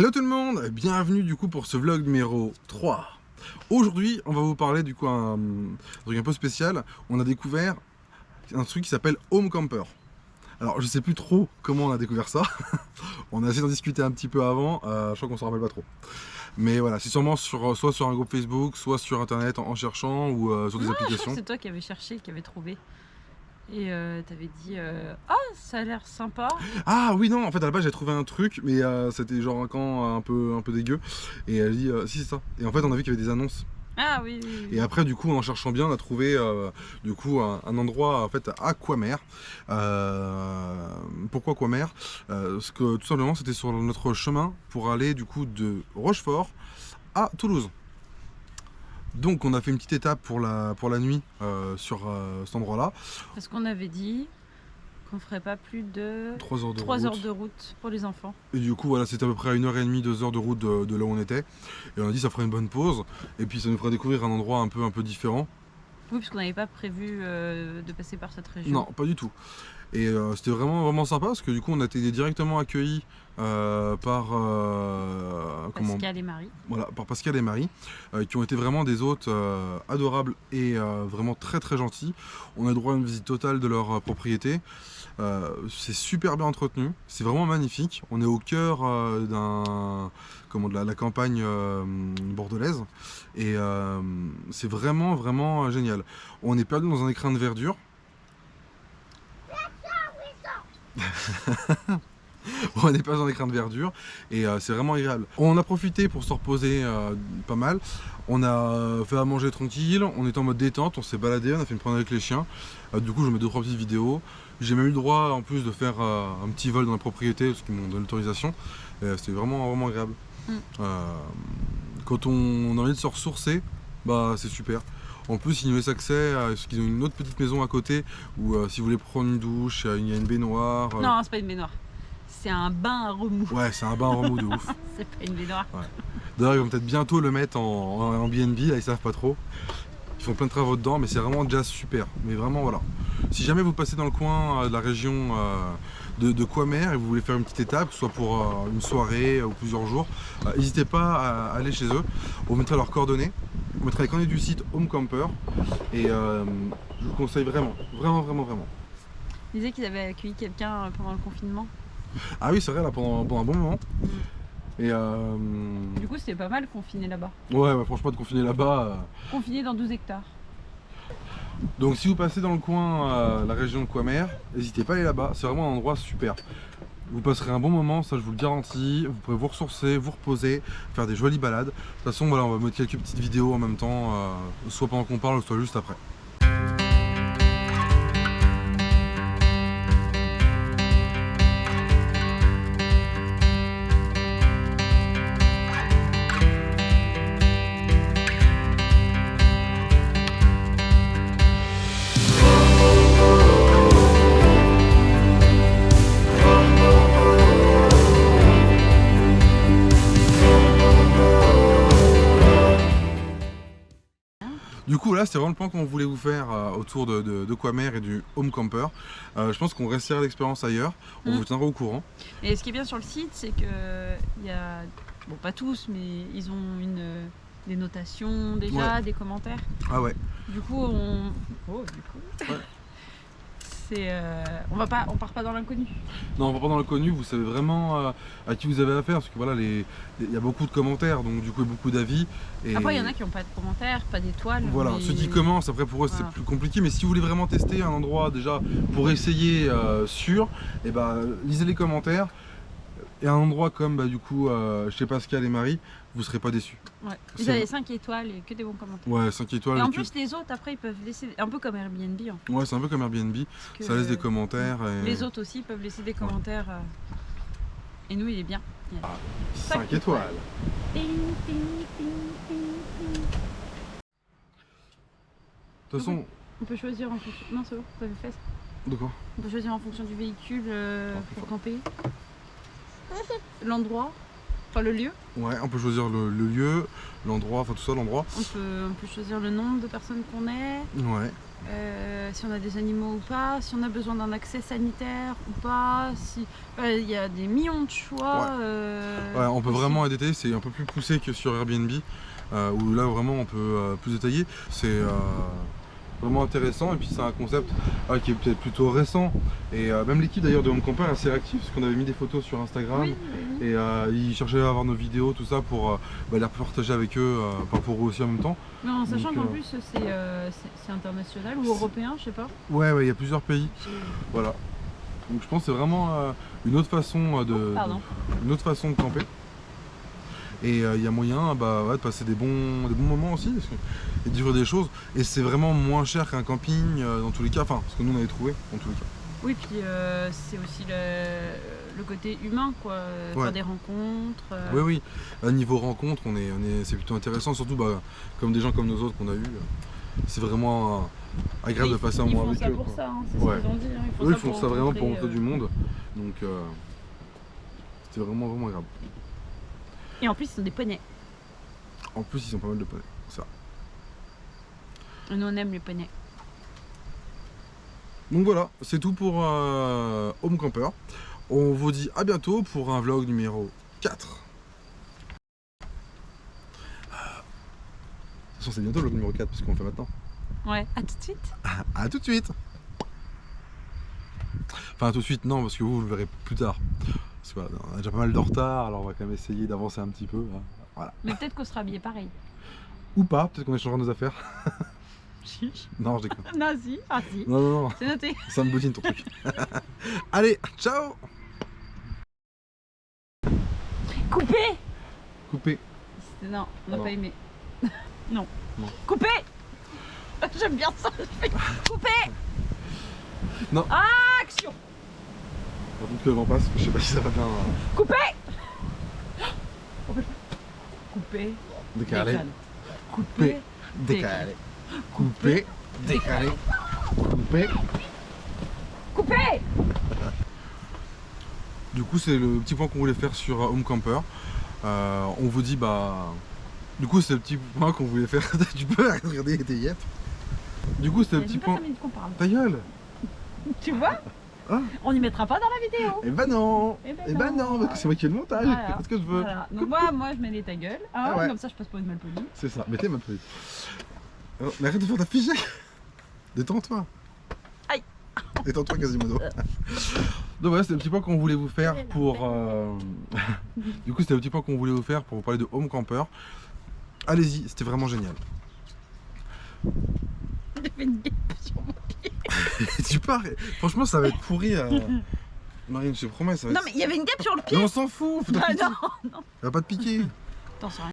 Hello tout le monde, bienvenue du coup pour ce vlog numéro 3. Aujourd'hui on va vous parler du coup un truc un peu spécial. On a découvert un truc qui s'appelle Home Camper. Alors je sais plus trop comment on a découvert ça. On a essayé d'en discuter un petit peu avant, je crois qu'on s'en rappelle pas trop. Mais voilà, c'est sûrement soit sur un groupe Facebook, soit sur internet en cherchant ou sur des applications. C'est toi qui avais cherché, qui avais trouvé. Et t'avais dit ah ça a l'air sympa. Ah oui non, en fait à la base j'ai trouvé un truc mais c'était genre un camp un peu dégueu. Et elle dit si c'est ça. Et en fait on a vu qu'il y avait des annonces. Ah oui, oui, oui. Et après du coup en cherchant bien on a trouvé du coup un endroit en fait à Coimer. Pourquoi Coimer? Parce que tout simplement c'était sur notre chemin pour aller du coup de Rochefort à Toulouse. Donc on a fait une petite étape pour la nuit sur cet endroit là. Parce qu'on avait dit qu'on ferait pas plus de 3 heures de 3 route. heures de route pour les enfants. Et du coup voilà c'était à peu près à 1h30, 2 heures de route de là où on était. Et on a dit ça ferait une bonne pause. Et puis ça nous ferait découvrir un endroit un peu différent. Oui, parce qu'on n'avait pas prévu de passer par cette région. Non, pas du tout. Et c'était vraiment sympa parce que du coup on a été directement accueillis par Pascal et Marie. Voilà, par Pascal et Marie, qui ont été vraiment des hôtes adorables et vraiment très gentils. On a droit à une visite totale de leur propriété. C'est super bien entretenu, c'est vraiment magnifique. On est au cœur de la campagne bordelaise et c'est vraiment génial. On est perdu dans un écrin de verdure. On est pas dans un écrin de verdure et c'est vraiment agréable. On a profité pour se reposer pas mal. On a fait à manger tranquille, on était en mode détente, on s'est baladé, on a fait une promenade avec les chiens. Du coup je mets 2-3 petites vidéos. J'ai même eu le droit en plus de faire un petit vol dans la propriété parce qu'ils m'ont donné l'autorisation. C'était vraiment agréable. Quand on a envie de se ressourcer, bah c'est super. En plus, ils nous laissent accès à ce qu'ils ont une autre petite maison à côté où si vous voulez prendre une douche, il y a une baignoire. Non, c'est pas une baignoire. C'est un bain à remous. Ouais, c'est un bain à remous de ouf. C'est pas une baignoire. Ouais. D'ailleurs, ils vont peut-être bientôt le mettre en BNB, là ils savent pas trop. Ils font plein de travaux dedans, mais c'est vraiment déjà super. Mais vraiment voilà. Si jamais vous passez dans le coin de la région de Coimer et vous voulez faire une petite étape, que ce soit pour une soirée ou plusieurs jours, n'hésitez pas à aller chez eux. On mettra leurs coordonnées. On mettra les coordonnées du site Home Camper et je vous conseille vraiment. Ils disaient qu'ils avaient accueilli quelqu'un pendant le confinement. Ah oui, c'est vrai, là pendant un bon moment. Et Du coup, c'était pas mal confiné là-bas. Ouais, franchement, de confiner là-bas. Confiné dans 12 hectares. Donc si vous passez dans le coin, la région de Coimer, n'hésitez pas à aller là-bas. C'est vraiment un endroit super. Vous passerez un bon moment, ça je vous le garantis. Vous pourrez vous ressourcer, vous reposer, faire des jolies balades. De toute façon, voilà, on va mettre quelques petites vidéos en même temps, soit pendant qu'on parle, soit juste après. Du coup là c'était vraiment le plan qu'on voulait vous faire autour de Coimer et du Home Camper. Je pense qu'on restera l'expérience ailleurs, on vous tiendra au courant. Et ce qui est bien sur le site, c'est que il y a, bon pas tous, mais ils ont des notations déjà, des commentaires. Ah ouais. Du coup Ouais. On part pas dans l'inconnu. Non, on va pas dans l'inconnu, vous savez vraiment à qui vous avez affaire, parce que voilà, il y a beaucoup de commentaires, donc du coup il y a beaucoup d'avis. Et... Après il y en a qui n'ont pas de commentaires, pas d'étoiles. Voilà, mais... ceux qui commencent, après pour eux c'est plus compliqué, mais si vous voulez vraiment tester un endroit déjà pour essayer sûr, et lisez les commentaires. Et un endroit comme du coup chez Pascal et Marie, vous serez pas déçus. Ouais. Ils avaient 5 étoiles et que des bons commentaires. Ouais, 5 étoiles. Et en plus les autres après ils peuvent laisser, un peu comme Airbnb. Hein. Ouais, c'est un peu comme Airbnb, ça laisse des commentaires. Et... Les autres aussi peuvent laisser des commentaires. Et nous il est bien. 5 étoiles. Ting, ting, ting, ting, ting. De toute façon... On peut choisir en fonction... Non c'est bon, vous avez fait ça. De quoi? On peut choisir en fonction du véhicule pour camper. L'endroit. Enfin, le lieu. Ouais, on peut choisir le lieu, l'endroit, enfin tout ça, l'endroit. On peut choisir le nombre de personnes qu'on est, Ouais. si on a des animaux ou pas, si on a besoin d'un accès sanitaire ou pas, si il y a des millions de choix. Ouais, on peut possibles. vraiment détailler, c'est un peu plus poussé que sur Airbnb, où là vraiment on peut plus détailler. C'est vraiment intéressant et puis c'est un concept qui est peut-être plutôt récent. Et même l'équipe d'ailleurs de Home Camper est assez réactive parce qu'on avait mis des photos sur Instagram. Oui. Et ils cherchaient à avoir nos vidéos, tout ça pour les partager avec eux, pour eux aussi en même temps. Mais en sachant Donc, qu'en plus c'est international ou européen, je sais pas. Ouais, il y a plusieurs pays. Voilà. Donc je pense que c'est vraiment une autre façon une autre façon de camper. Et il y a moyen de passer des bons moments aussi et de découvrir des choses. Et c'est vraiment moins cher qu'un camping dans tous les cas, enfin ce que nous on avait trouvé en tous les cas. Oui, puis c'est aussi le côté humain, quoi. Ouais. Faire des rencontres. Oui. À niveau rencontre, c'est plutôt intéressant, surtout comme des gens comme nous autres qu'on a eu. C'est vraiment agréable de passer un moment avec eux. Ils font ça pour ça, hein, c'est ce qu'ils ont dit. Hein. Eux, ils font ça vraiment pour rencontrer, montrer du monde. Donc c'était vraiment agréable. Et en plus, ils sont des poneys. En plus, ils ont pas mal de poneys. Ça. Et nous, on aime les poneys. Donc voilà, c'est tout pour Home Camper. On vous dit à bientôt pour un vlog numéro 4. De toute façon, c'est bientôt le vlog numéro 4 parce qu'on le fait maintenant. Ouais, à tout de suite. À tout de suite. Enfin, à tout de suite, non, parce que vous le verrez plus tard. Parce que voilà, on a déjà pas mal de retard, alors on va quand même essayer d'avancer un petit peu. Hein. Voilà. Mais peut-être qu'on sera habillés pareil. Ou pas, peut-être qu'on échangera nos affaires. Non, je déconne. Non, si. Ah, si. Non. C'est noté. Ça me boutine ton truc. Allez, ciao. Coupé. Coupé. Non, on n'a Non. pas aimé. Non. Non. Coupé. J'aime bien ça. Coupé. Non. Action. Par contre que le vent passe, je sais pas si ça va bien Coupé. Coupé. décaler. Décale. Coupé. Décaler. Coupé. Décaler. Coupé. Coupé. Du coup, c'est le petit point qu'on voulait faire sur Home Camper. On vous dit, du coup, c'est le petit point qu'on voulait faire. Tu peux regarder tes yeux. Du coup, c'est le petit point. qu'on parle. Ta gueule. Tu vois? Ah. On n'y mettra pas dans la vidéo. Eh ben non. Eh ben Eh ben non, parce que c'est moi qui ai le montage. Voilà. C'est ce que je veux. Voilà. Donc moi je mets les ta gueule. Ah ouais. Comme ça je passe pour une malpolie. C'est ça. Mettez ma petite. Oh, mais arrête de faire ta figée. Détends-toi. Aïe. Détends-toi, Quasimodo. Donc voilà, c'est le petit point qu'on voulait vous faire pour. Du coup, c'était le petit point qu'on voulait vous faire pour vous parler de Home Camper. Allez-y, c'était vraiment génial. J'ai fait une guêpe sur mon pied. Tu pars. Franchement, ça va être pourri. Marine, je te promets, ça va Non être. mais il y avait une guêpe sur le pied. Mais on s'en fout. Faut pas Ah piquer. non. Ça va pas te piquer. T'en sais rien.